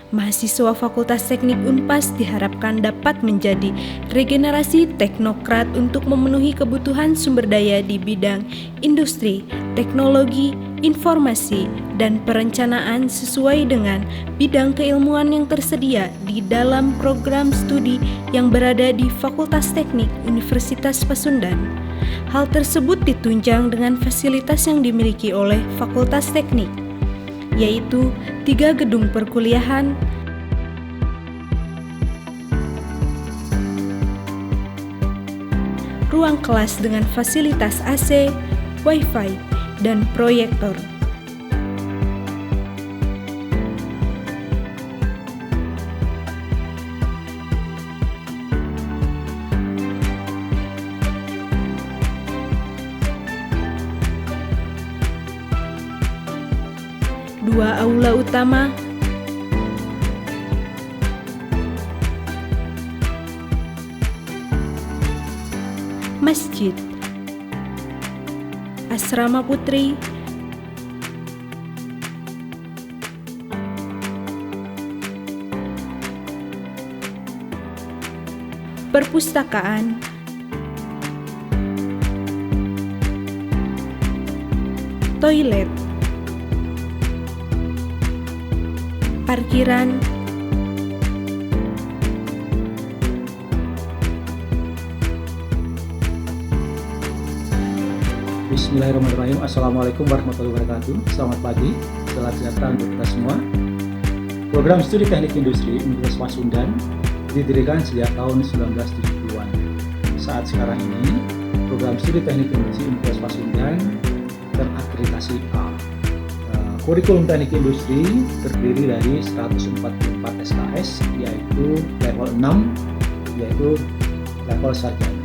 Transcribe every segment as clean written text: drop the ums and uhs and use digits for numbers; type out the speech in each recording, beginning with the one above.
Mahasiswa Fakultas Teknik Unpas diharapkan dapat menjadi regenerasi teknokrat untuk memenuhi kebutuhan sumber daya di bidang industri, teknologi, informasi, dan perencanaan sesuai dengan bidang keilmuan yang tersedia di dalam program studi yang berada di Fakultas Teknik Universitas Pasundan. Hal tersebut ditunjang dengan fasilitas yang dimiliki oleh Fakultas Teknik, yaitu 3 gedung perkuliahan, ruang kelas dengan fasilitas AC, Wi-Fi, dan proyektor. Dua aula utama, masjid, asrama putri, perpustakaan, toilet, parkiran, Bismillahirrahmanirrahim. Assalamualaikum warahmatullahi wabarakatuh. Selamat pagi, selamat sejahtera untuk kita semua. Program Studi Teknik Industri Universitas Pasundan didirikan sejak tahun 1970-an. Saat sekarang ini, Program Studi Teknik Industri Universitas Pasundan terakreditasi A. Kurikulum Teknik Industri terdiri dari 144 SKS, yaitu level 6, yaitu level sarjana.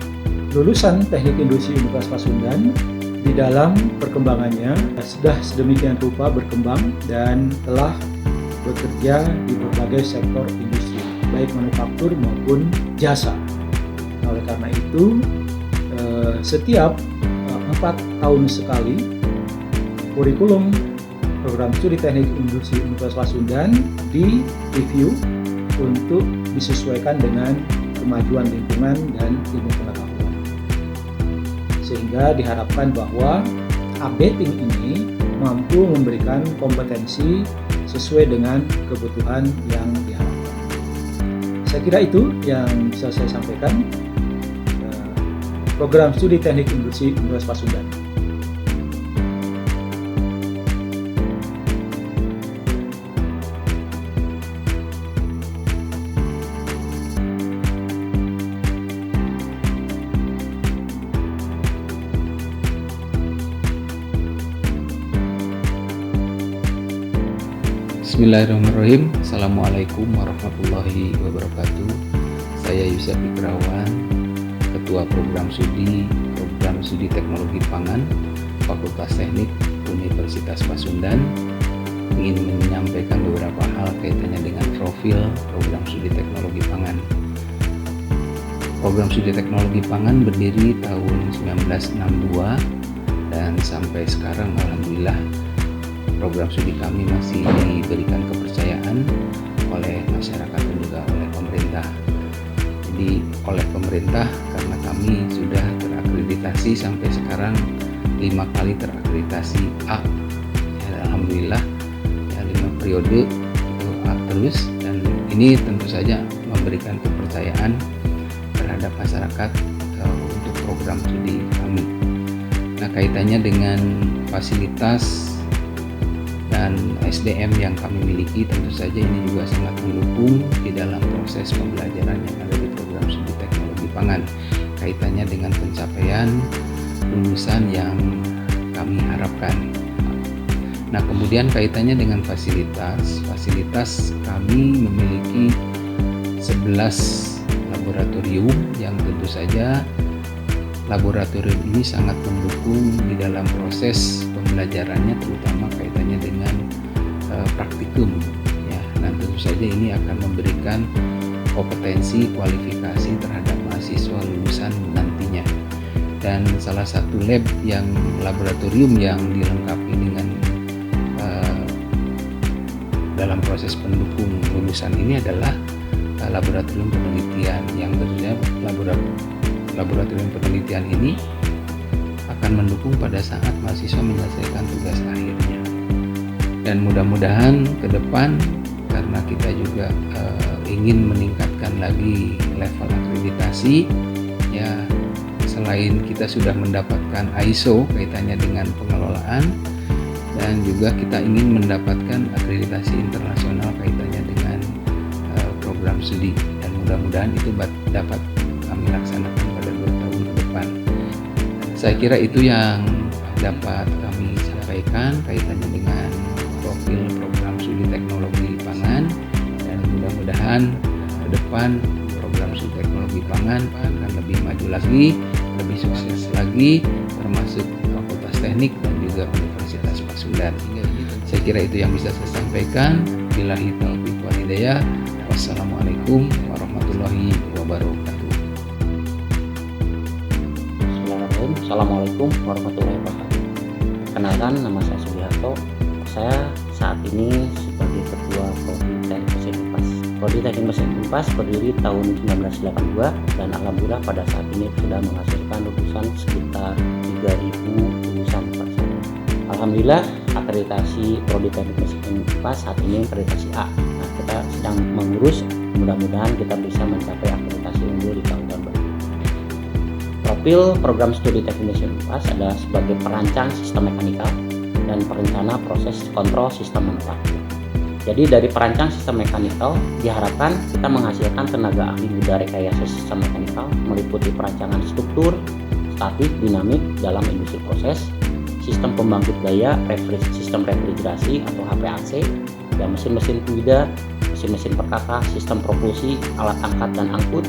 Lulusan Teknik Industri Universitas Pasundan di dalam perkembangannya sudah sedemikian rupa berkembang dan telah bekerja di berbagai sektor industri, baik manufaktur maupun jasa. Oleh karena itu, setiap 4 tahun sekali, kurikulum Program Studi Teknik Industri Universitas Pasundan di-review untuk disesuaikan dengan kemajuan lingkungan dan ilmu pengetahuan. Sehingga diharapkan bahwa updating ini mampu memberikan kompetensi sesuai dengan kebutuhan yang diharapkan. Saya kira itu yang bisa saya sampaikan. Program Studi Teknik Industri Universitas Pasundan. Bismillahirrahmanirrahim. Assalamualaikum warahmatullahi wabarakatuh. Saya Yusuf Ikrawan, Ketua Program Studi Teknologi Pangan Fakultas Teknik Universitas Pasundan, ingin menyampaikan beberapa hal kaitannya dengan profil Program Studi Teknologi Pangan. Program Studi Teknologi Pangan berdiri tahun 1962 dan sampai sekarang alhamdulillah program studi kami masih diberikan kepercayaan oleh masyarakat dan juga oleh pemerintah. Jadi oleh pemerintah karena kami sudah terakreditasi sampai sekarang 5 kali terakreditasi A. Ya, alhamdulillah ya 5 periode itu A terus, dan ini tentu saja memberikan kepercayaan terhadap masyarakat untuk program studi kami. Nah, kaitannya dengan fasilitas dan SDM yang kami miliki, tentu saja ini juga sangat mendukung di dalam proses pembelajaran yang ada di program studi teknologi pangan, kaitannya dengan pencapaian lulusan yang kami harapkan. Nah, kemudian kaitannya dengan fasilitas kami memiliki 11 laboratorium yang tentu saja laboratorium ini sangat mendukung di dalam proses pembelajarannya, terutama kaitannya dengan praktikum ya. Dan tentu saja ini akan memberikan kompetensi kualifikasi terhadap mahasiswa lulusan nantinya. Dan salah satu laboratorium yang dilengkapi dengan dalam proses pendukung lulusan ini adalah laboratorium penelitian yang tentunya laboratorium penelitian ini akan mendukung pada saat mahasiswa menyelesaikan tugas akhirnya. Dan mudah-mudahan ke depan, karena kita juga ingin meningkatkan lagi level akreditasi, ya selain kita sudah mendapatkan ISO kaitannya dengan pengelolaan, dan juga kita ingin mendapatkan akreditasi internasional kaitannya dengan program studi, dan mudah-mudahan itu dapat kami laksanakan pada 2 tahun ke depan. Saya kira itu yang dapat kami sampaikan kaitannya dengan profil program studi teknologi pangan, dan mudah-mudahan ke depan program studi teknologi pangan akan lebih maju lagi, lebih sukses lagi, termasuk Fakultas Teknik dan juga Universitas Pasundan. Saya kira itu yang bisa saya sampaikan. Billahi taufiq wal hidayah. Wassalamualaikum warahmatullahi wabarakatuh. Assalamualaikum warahmatullahi wabarakatuh. Kenalkan, nama saya Sugiharto. Saya saat ini sebagai Ketua Prodi Teknik Mesin Unpas. Prodi Teknik Mesin Unpas berdiri tahun 1982 dan alhamdulillah pada saat ini sudah menghasilkan lulusan sekitar 3.000 lulusan per tahun. Alhamdulillah akreditasi Prodi Teknik Mesin Unpas saat ini akreditasi A. Nah, kita sedang mengurus, mudah-mudahan kita bisa mencapai akreditasi unggul di tahun baru. Profil program studi Teknik Mesin Unpas adalah sebagai perancang sistem mekanikal dan perencana proses kontrol sistem manufaktur. Jadi dari perancang sistem mekanikal diharapkan kita menghasilkan tenaga ahli muda rekayasa sistem mekanikal meliputi perancangan struktur, statik, dinamik dalam industri proses, sistem pembangkit daya, sistem refrigerasi atau HPAC, dan mesin-mesin fluida, mesin-mesin perkata, sistem propulsi, alat angkat dan angkut,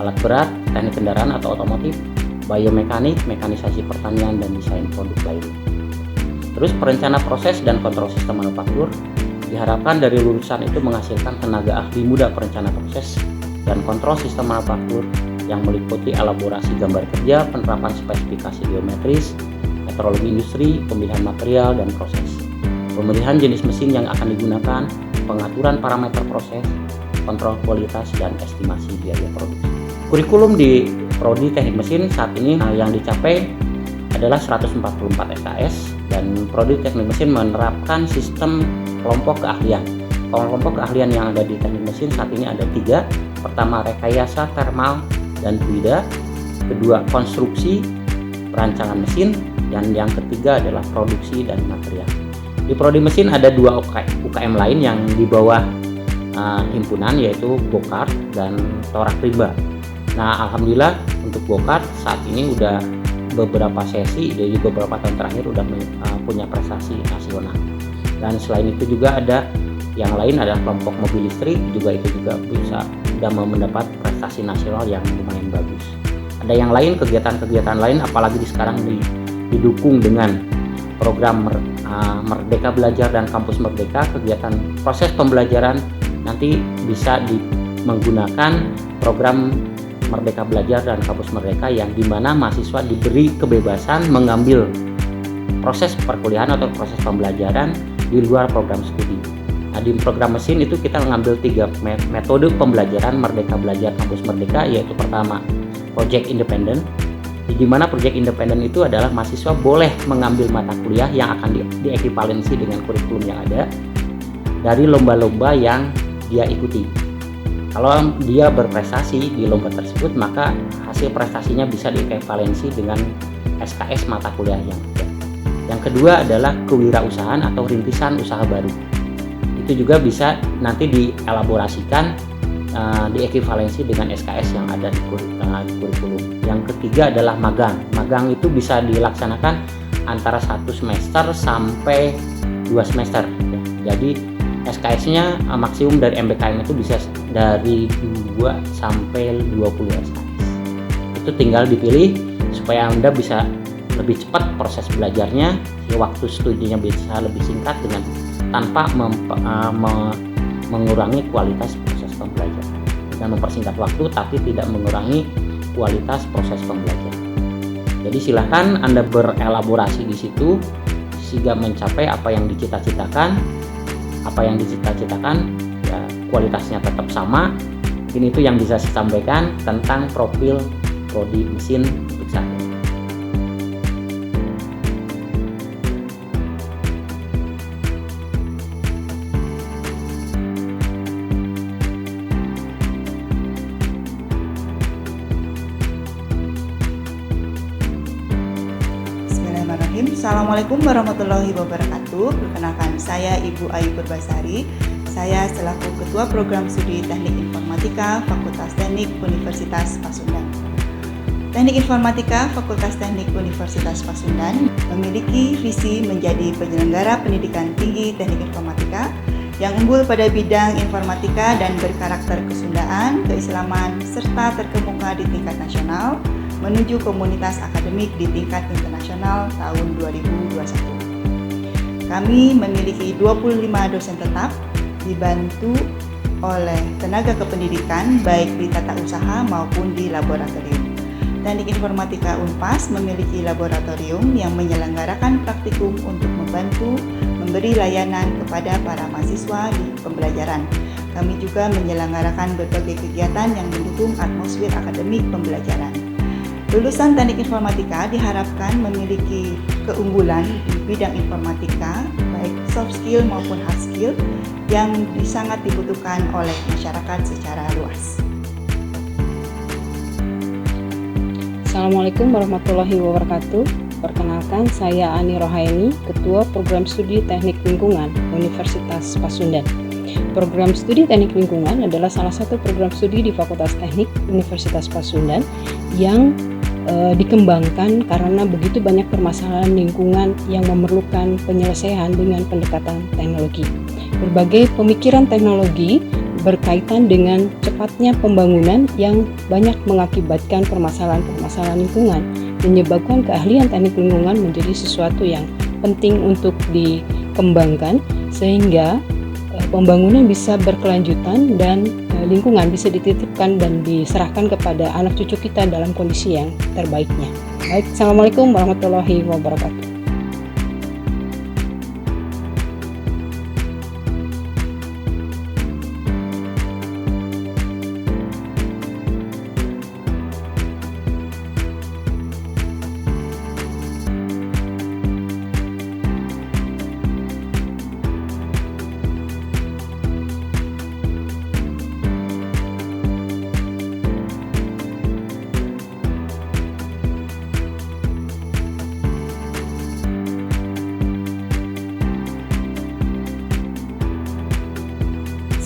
alat berat, teknik kendaraan atau otomotif, biomekanik, mekanisasi pertanian, dan desain produk lainnya. Terus perencana proses dan kontrol sistem manufaktur diharapkan dari lulusan itu menghasilkan tenaga ahli muda perencana proses dan kontrol sistem manufaktur yang meliputi elaborasi gambar kerja, penerapan spesifikasi geometris, metrologi industri, pemilihan material dan proses, pemilihan jenis mesin yang akan digunakan, pengaturan parameter proses, kontrol kualitas, dan estimasi biaya produksi. Kurikulum di Prodi Teknik Mesin saat ini yang dicapai adalah 144 SKS, dan Prodi Teknik Mesin menerapkan sistem kelompok keahlian. Kelompok keahlian yang ada di Teknik Mesin saat ini ada 3. Pertama, rekayasa thermal dan fluida. Kedua, konstruksi perancangan mesin, dan yang ketiga adalah produksi dan material. Di Prodi Mesin ada 2 UKM lain yang di bawah himpunan, yaitu Go-Kart dan Torak Rimba. Nah, alhamdulillah untuk Go-Kart saat ini udah beberapa sesi, jadi beberapa tahun terakhir udah punya prestasi nasional. Dan selain itu juga ada yang lain, ada kelompok mobil listrik juga, itu juga bisa sudah mendapat prestasi nasional yang lumayan bagus. Ada yang lain, kegiatan-kegiatan lain, apalagi sekarang didukung dengan program Merdeka Belajar dan Kampus Merdeka. Kegiatan proses pembelajaran nanti bisa menggunakan program Merdeka Belajar dan Kampus Merdeka, yang dimana mahasiswa diberi kebebasan mengambil proses perkuliahan atau proses pembelajaran di luar program studi. Nah, di program mesin itu kita mengambil 3 metode pembelajaran Merdeka Belajar Kampus Merdeka, yaitu pertama project independent, di mana project independent itu adalah mahasiswa boleh mengambil mata kuliah yang akan diekvivalensi dengan kurikulum yang ada dari lomba-lomba yang dia ikuti. Kalau dia berprestasi di lomba tersebut, maka hasil prestasinya bisa diekvivalensi dengan SKS mata kuliah yang ada. Yang kedua adalah kewirausahaan atau rintisan usaha baru. Itu juga bisa nanti dielaborasikan, diekvivalensi dengan SKS yang ada di kurikulum. Yang ketiga adalah magang. Magang itu bisa dilaksanakan antara 1 semester sampai 2 semester. Jadi SKS-nya maksimum dari MBKM itu bisa dari 2 sampai 20 SKS. Itu tinggal dipilih supaya Anda bisa lebih cepat proses belajarnya, waktu studinya bisa lebih singkat dengan tanpa mengurangi kualitas proses pembelajaran. Dengan mempersingkat waktu tapi tidak mengurangi kualitas proses pembelajaran. Jadi silakan Anda berelaborasi di situ sehingga mencapai apa yang dicita-citakan. ya kualitasnya tetap sama. Mungkin itu yang bisa saya sampaikan tentang profil prodi mesin untuk saat ini. Bismillahirrahmanirrahim. Assalamualaikum warahmatullahi wabarakatuh. Perkenalkan, saya Ibu Ayu Purbasari. Saya selaku Ketua Program Studi Teknik Informatika Fakultas Teknik Universitas Pasundan. Teknik Informatika Fakultas Teknik Universitas Pasundan memiliki visi menjadi penyelenggara pendidikan tinggi teknik informatika yang unggul pada bidang informatika dan berkarakter kesundaan, keislaman, serta terkemuka di tingkat nasional menuju komunitas akademik di tingkat internasional tahun 2021. Kami memiliki 25 dosen tetap, dibantu oleh tenaga kependidikan baik di tata usaha maupun di laboratorium. Teknik Informatika Unpas memiliki laboratorium yang menyelenggarakan praktikum untuk membantu memberi layanan kepada para mahasiswa di pembelajaran. Kami juga menyelenggarakan berbagai kegiatan yang mendukung atmosfer akademik pembelajaran. Lulusan Teknik Informatika diharapkan memiliki keunggulan di bidang informatika, baik soft skill maupun hard skill, yang sangat dibutuhkan oleh masyarakat secara luas. Assalamualaikum warahmatullahi wabarakatuh. Perkenalkan, saya Ani Rohaini, Ketua Program Studi Teknik Lingkungan Universitas Pasundan. Program Studi Teknik Lingkungan adalah salah satu program studi di Fakultas Teknik Universitas Pasundan yang dikembangkan karena begitu banyak permasalahan lingkungan yang memerlukan penyelesaian dengan pendekatan teknologi. Berbagai pemikiran teknologi berkaitan dengan cepatnya pembangunan yang banyak mengakibatkan permasalahan-permasalahan lingkungan, menyebabkan keahlian teknik lingkungan menjadi sesuatu yang penting untuk dikembangkan sehingga pembangunan bisa berkelanjutan dan lingkungan bisa dititipkan dan diserahkan kepada anak cucu kita dalam kondisi yang terbaiknya. Baik, Assalamualaikum warahmatullahi wabarakatuh.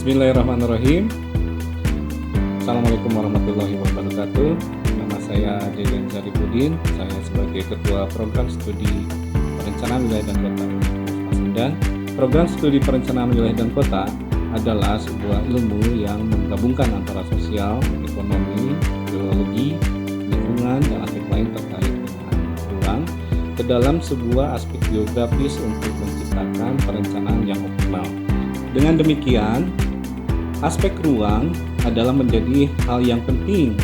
Bismillahirrahmanirrahim. Assalamualaikum warahmatullahi wabarakatuh. Nama saya Dedan Zarifudin. Saya sebagai Ketua Program Studi Perencanaan Wilayah dan Kota Universitas Pasundan. Program Studi Perencanaan Wilayah dan Kota adalah sebuah ilmu yang menggabungkan antara sosial, ekonomi, geologi, lingkungan, dan aspek lain terkait dengan ruang ke dalam sebuah aspek geografis untuk menciptakan perencanaan yang optimal. Dengan demikian, aspek ruang adalah menjadi hal yang penting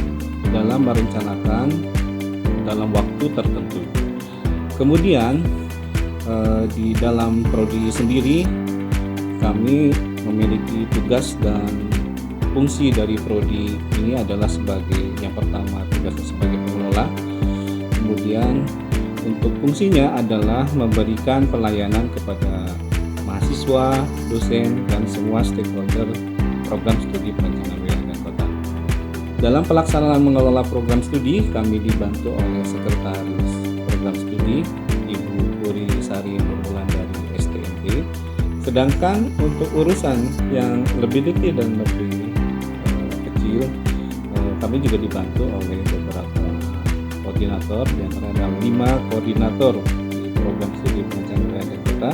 dalam merencanakan dalam waktu tertentu. Kemudian di dalam prodi sendiri kami memiliki tugas dan fungsi dari prodi ini adalah sebagai yang pertama tugasnya sebagai pengelola. Kemudian untuk fungsinya adalah memberikan pelayanan kepada mahasiswa, dosen, dan semua stakeholder program studi perencanaan wilayah dan kota. Dalam pelaksanaan mengelola program studi, kami dibantu oleh sekretaris program studi, Ibu Puri Sari Nurbulan dari STMP. Sedangkan untuk urusan yang lebih detail dan lebih kecil, kami juga dibantu oleh beberapa koordinator, di antara ada 5 koordinator di program studi perencanaan wilayah dan kota.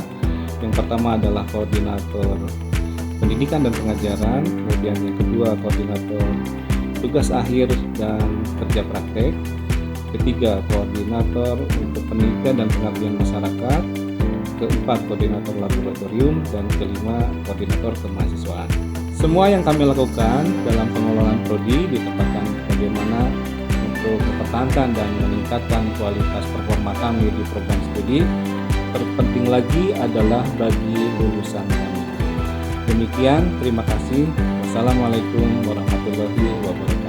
Yang pertama adalah koordinator pendidikan dan pengajaran, kemudian yang kedua koordinator tugas akhir dan kerja praktek, ketiga koordinator untuk penelitian dan pengabdian masyarakat, keempat koordinator laboratorium, dan kelima koordinator kemahasiswaan. Semua yang kami lakukan dalam pengelolaan prodi ditempatkan bagaimana untuk mempertahankan dan meningkatkan kualitas performa kami di program studi. Terpenting lagi adalah bagi lulusan kami. Demikian, terima kasih. Wassalamualaikum warahmatullahi wabarakatuh.